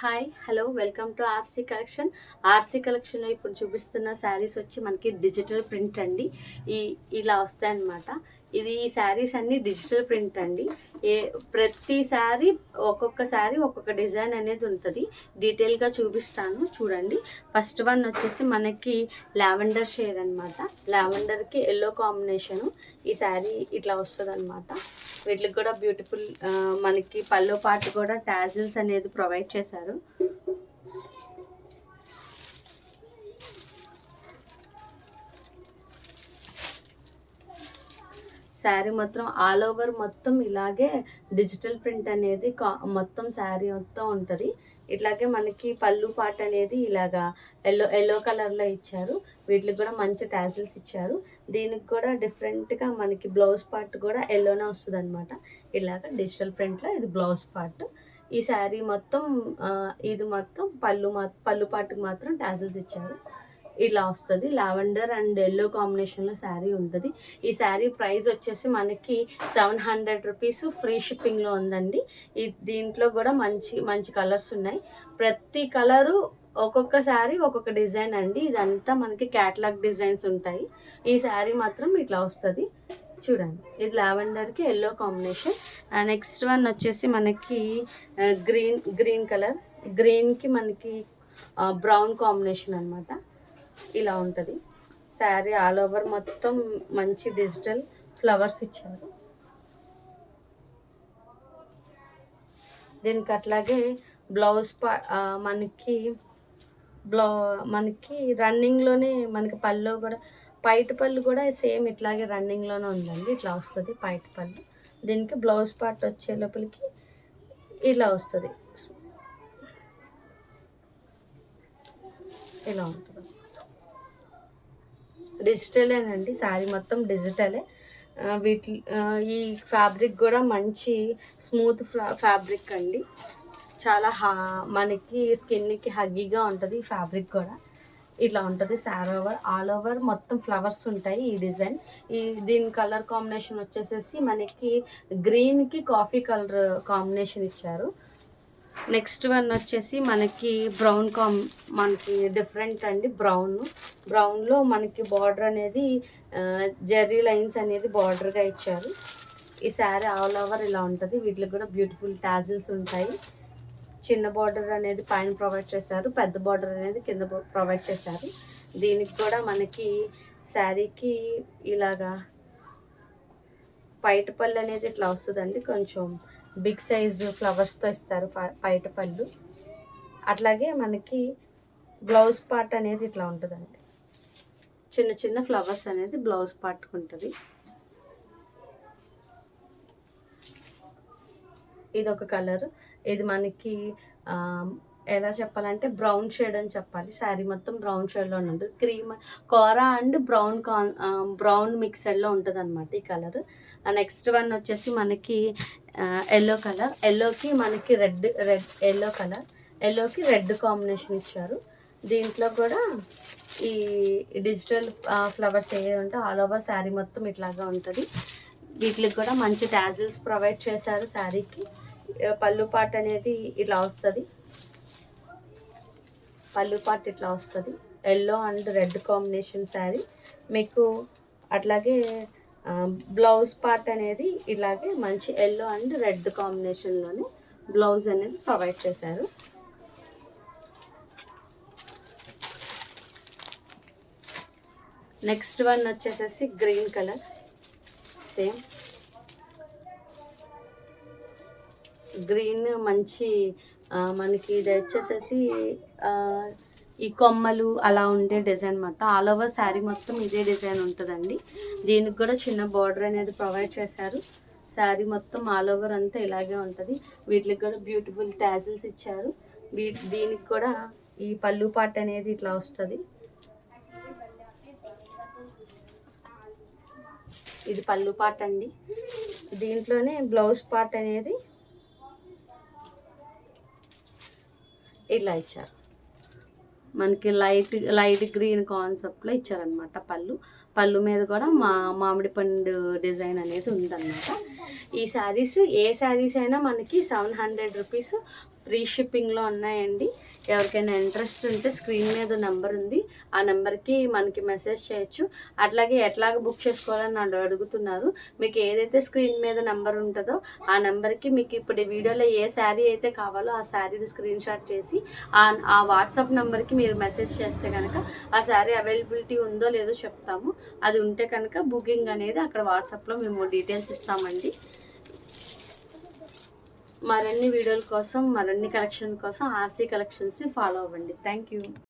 Hi hello welcome to RC కలెక్షన్లో ఇప్పుడు చూపిస్తున్న శారీస్ వచ్చి మనకి డిజిటల్ ప్రింట్ అండి. ఇలా వస్తాయన్నమాట. ఈ శారీస్ అన్ని డిజిటల్ ప్రింట్ అండి. ప్రతి శారీ ఒక్కొక్క డిజైన్ అనేది ఉంటుంది. డీటెయిల్గా చూపిస్తాను చూడండి. ఫస్ట్ వన్ వచ్చేసి మనకి లావెండర్ షేడ్ అనమాట. లావెండర్కి ఎల్లో కాంబినేషను. ఈ శారీ ఇట్లా వస్తుంది అనమాట. వీటికి కూడా బ్యూటిఫుల్ మనకి పల్లో పాటు కూడా టాజిల్స్ అనేది ప్రొవైడ్ చేశారు. శారీ మొత్తం ఆల్ ఓవర్ మొత్తం ఇలాగే డిజిటల్ ప్రింట్ అనేది మొత్తం శారీ మొత్తం ఉంటుంది. ఇట్లాగే మనకి పళ్ళు పాట అనేది ఇలాగా ఎల్లో కలర్లో ఇచ్చారు. వీటికి కూడా మంచి టాజిల్స్ ఇచ్చారు. దీనికి కూడా డిఫరెంట్గా మనకి బ్లౌజ్ పార్ట్ కూడా ఎల్లోనే వస్తుంది అనమాట. ఇలాగ డిజిటల్ ప్రింట్లో ఇది బ్లౌజ్ పార్ట్. ఈ శారీ మొత్తం ఇది మొత్తం పళ్ళు పార్ట్కి మాత్రం టాజిల్స్ ఇచ్చారు. ఇలా వస్తుంది. లావెండర్ అండ్ ఎల్లో కాంబినేషన్లో శారీ ఉంటుంది. ఈ శారీ ప్రైస్ వచ్చేసి మనకి 700 రూపీస్ ఫ్రీ షిప్పింగ్లో ఉందండి. దీంట్లో కూడా మంచి మంచి కలర్స్ ఉన్నాయి. ప్రతి కలరు ఒక్కొక్క శారీ ఒక్కొక్క డిజైన్ అండి. ఇదంతా మనకి క్యాటలాగ్ డిజైన్స్ ఉంటాయి. ఈ శారీ మాత్రం ఇట్లా వస్తుంది చూడండి. ఇది లావెండర్కి ఎల్లో కాంబినేషన్. నెక్స్ట్ వన్ వచ్చేసి మనకి గ్రీన్ కలర్. గ్రీన్కి మనకి బ్రౌన్ కాంబినేషన్ అనమాట. ఇలా ఉంటుంది శారీ. ఆల్ ఓవర్ మొత్తం మంచి డిజిటల్ ఫ్లవర్స్ ఇచ్చారు. దీనికి అట్లాగే బ్లౌజ్ మనకి రన్నింగ్లోనే మనకి పళ్ళు కూడా పైట పళ్ళు కూడా సేమ్ ఇట్లాగే రన్నింగ్లోనే ఉందండి. ఇట్లా వస్తుంది పైట పళ్ళు. దీనికి బ్లౌజ్ పార్ట్ వచ్చే లోపలికి ఇలా వస్తుంది. ఇలా ఉంటుంది. డిజిటలేనండి శారీ మొత్తం డిజిటలే. ఈ ఫ్యాబ్రిక్ కూడా మంచి స్మూత్ ఫ్యాబ్రిక్ అండి. చాలా మనకి స్కిన్కి హగ్గీగా ఉంటుంది ఈ ఫ్యాబ్రిక్ కూడా. ఇట్లా ఉంటుంది శారీ ఆల్ ఓవర్ మొత్తం ఫ్లవర్స్ ఉంటాయి. ఈ డిజైన్ దీని కలర్ కాంబినేషన్ వచ్చేసేసి మనకి గ్రీన్కి కాఫీ కలర్ కాంబినేషన్ ఇచ్చారు. నెక్స్ట్ వన్ వచ్చేసి మనకి మనకి డిఫరెంట్ అండి. బ్రౌన్లో మనకి బార్డర్ అనేది జెర్రీ లైన్స్ అనేది బార్డర్గా ఇచ్చారు. ఈ శారీ ఆల్ ఓవర్ ఇలా ఉంటుంది. వీటికి కూడా బ్యూటిఫుల్ టాజిల్స్ ఉంటాయి. చిన్న బార్డర్ అనేది పైన ప్రొవైడ్ చేశారు. పెద్ద బార్డర్ అనేది కింద ప్రొవైడ్ చేశారు. దీనికి కూడా మనకి శారీకి ఇలాగా పైట పళ్ళు అనేది ఇట్లా వస్తుందండి. కొంచెం బిగ్ సైజు ఫ్లవర్స్తో ఇస్తారు పైట పళ్ళు. అట్లాగే మనకి బ్లౌజ్ పార్ట్ అనేది ఇట్లా ఉంటుందండి. చిన్న చిన్న ఫ్లవర్స్ అనేది బ్లౌజ్ పార్ట్కి ఉంటుంది. ఇది ఒక కలర్. ఇది మనకి ఎలా చెప్పాలంటే బ్రౌన్ షేడ్ అని చెప్పాలి. శారీ మొత్తం బ్రౌన్ షేడ్లో ఉంటుంది. క్రీమ్ కోరా అండ్ బ్రౌన్ మిక్సర్లో ఉంటుంది అనమాట ఈ కలర్. నెక్స్ట్ వన్ వచ్చేసి మనకి ఎల్లో కలర్. ఎల్లోకి మనకి ఎల్లోకి రెడ్ కాంబినేషన్ ఇచ్చారు. దీంట్లో కూడా ఈ డిజిటల్ ఫ్లవర్స్ ఏవి ఉంటే ఆల్ ఓవర్ శారీ మొత్తం ఇట్లాగా ఉంటుంది. వీటికి కూడా మంచి టాజిల్స్ ప్రొవైడ్ చేశారు. శారీకి పళ్ళు పార్ట్ అనేది ఇట్లా వస్తుంది. పళ్ళు పార్ట్ ఇట్లా వస్తుంది. Yellow and red combination sari మీకు. అట్లాగే బ్లౌజ్ పార్ట్ అనేది ఇలాగే మంచి ఎల్లో అండ్ రెడ్ కాంబినేషన్లోనే బ్లౌజ్ అనేది ప్రొవైడ్ చేశారు. నెక్స్ట్ వన్ వచ్చేసేసి గ్రీన్ కలర్. సేమ్ గ్రీన్ మంచి మనకి ఇది వచ్చేసేసి ఈ కొమ్మలు అలా ఉండే డిజైన్ అనమాట. ఆల్ ఓవర్ శారీ మొత్తం ఇదే డిజైన్ ఉంటుందండి. దీనికి కూడా చిన్న బార్డర్ అనేది ప్రొవైడ్ చేశారు. శారీ మొత్తం ఆల్ ఓవర్ అంతా ఇలాగే ఉంటుంది. వీటికి కూడా బ్యూటిఫుల్ టాజిల్స్ ఇచ్చారు. దీనికి కూడా ఈ పళ్ళు పార్ట్ అనేది ఇట్లా వస్తుంది. ఇది పళ్ళు పార్ట్ అండి. దీంట్లోనే బ్లౌజ్ పార్ట్ అనేది ఇలా ఇచ్చారు. మనకి లైట్ గ్రీన్ కాన్సెప్ట్లో ఇచ్చారనమాట. పళ్ళు మీద కూడా మామిడి పండు డిజైన్ అనేది ఉందన్నమాట. ఈ శారీస్ ఏ శారీస్ అయినా మనకి 700 రూపీస్ ఫ్రీ షిప్పింగ్లో ఉన్నాయండి. ఎవరికైనా ఇంట్రెస్ట్ ఉంటే స్క్రీన్ మీద నెంబర్ ఉంది, ఆ నెంబర్కి మనకి మెసేజ్ చేయొచ్చు. అట్లాగే ఎట్లాగ బుక్ చేసుకోవాలని నన్ను అడుగుతున్నారు. మీకు ఏదైతే స్క్రీన్ మీద నెంబర్ ఉంటుందో ఆ నెంబర్కి మీకు ఇప్పుడు ఈ వీడియోలో ఏ శారీ అయితే కావాలో ఆ శారీని స్క్రీన్ షాట్ చేసి ఆ వాట్సాప్ నెంబర్కి మీరు మెసేజ్ చేస్తే కనుక ఆ శారీ అవైలబిలిటీ ఉందో లేదో చెప్తాము. అది ఉంటే కనుక బుకింగ్ అనేది అక్కడ వాట్సాప్లో మేము డీటెయిల్స్ ఇస్తామండి. మరిన్ని వీడియోల కోసం, మరిన్ని కలెక్షన్ కోసం ఆర్సీ కలెక్షన్స్ని ఫాలో అవ్వండి. Thank you.